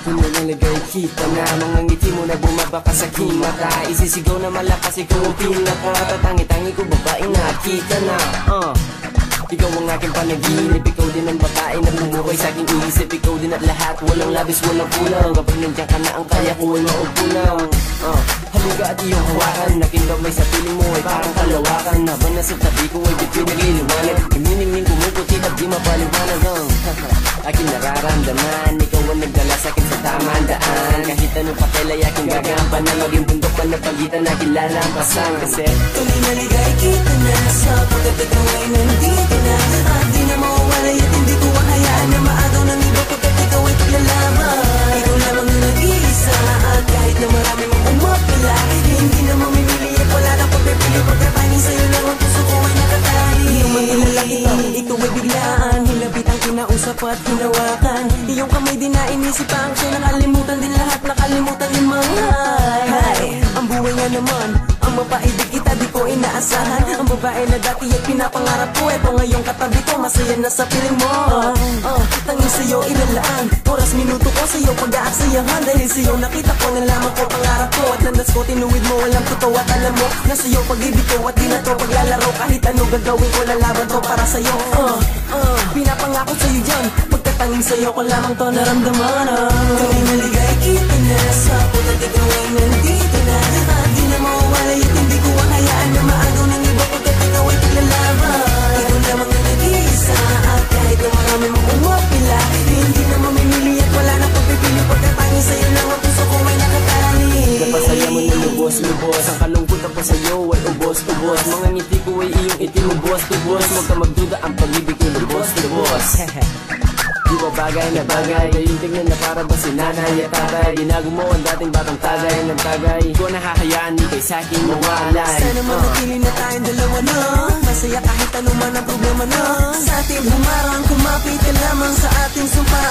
Kung nalalagay kita na mga ngiti mo na bumaba ka sa mata, isisigaw na malakas ikaw ang pinaka. Tatangi-tangi ko babae nakita na. Ikaw ang aking panaginip, ikaw din ang babae na bumuhay sa aking isip. Ikaw din at lahat, walang labis, walang kulang. Kapag nandiyan ka na ang kaya ko ay maupo lang. Halika at iyong hawakan, nakimbabay sa piling mo ay parang kalawakan. Habang nasa tabi ko ay bituin nagliliwanag. Iminingning kumuputi at di mapaliwanag ang aking nararamdaman. Ikaw ang nagdala sa akin sa tamang daan. Kahit anong pakilay aking gagampan na maging bundok pa na pagitan na kilalampasan. Kasi tuloy naligay kita na sa pagkat ikaw ay nandito na. At di na mawawalay at hindi ko mahayaan na maagaw ng iba pagkat ikaw ay paglalaban. Ikaw lamang ang nag-iisa at kahit na marami mong umapila, hindi na mamimili at wala na pagpipili. Pagkatangin sa'yo lang ang puso ko ay nakatali. Iyong manginala kita, ikaw ay biglaan. Hilapit ang kinausap at hinawakan. Iyong kamay din na inisipang siya. Nakalimutan din lahat, nakalimutan yung mga hay. Ang buhay nga naman, ang mapaibig kita di ko inaasahan. Ang babae na dati ay pinapangarap ko, eto ngayong katabi ko, masaya na sa piling mo. Tanging sa'yo inalaan, oras minuto ko sa'yo pag-aaksayahan. Dahil sa'yo nakita ko, nalaman ko pangarap ko. At landas ko tinuwid mo, walang totoo at alam mo na sa'yo pag-ibig ko at di na to paglalaro. Kahit ano gagawin ko, lalaban to para sa'yo. Pinapangako sa'yo dyan, pagkatanging sa'yo ko lamang to naramdaman. Tuloy naligay kita na sa putat ikaw ay nandito na. At di na mawawalay at hindi ko mahayaan na maagaw ng iba pagkat ikaw ay paglalaban. Ikaw lamang na nag-iisa at kahit na marami mong umapila, hindi na mamimili at wala na pagpipili. Pagkatanging sa'yo lang ang puso ko ay nakatali. napasaya mo na lubos-lubos, ang kalungkot ako sa'yo ay ubos-ubos. Mga ngiti ko ay iyong itinubos-tubos. Huwag ka magduda, ang pag-ibig ko lubos-lubos. Di ba bagay na bagay, yung tignan na para ba si nanay at tatay. Binago mo ang dating batang tagay ng tagay. Ko nakahayaan di kay sa'king mawalay. Sana manatili na tayong dalawa na, masaya kahit ano man ang problema na. Sa ating humarang, kumapit ka lamang sa ating sumpa.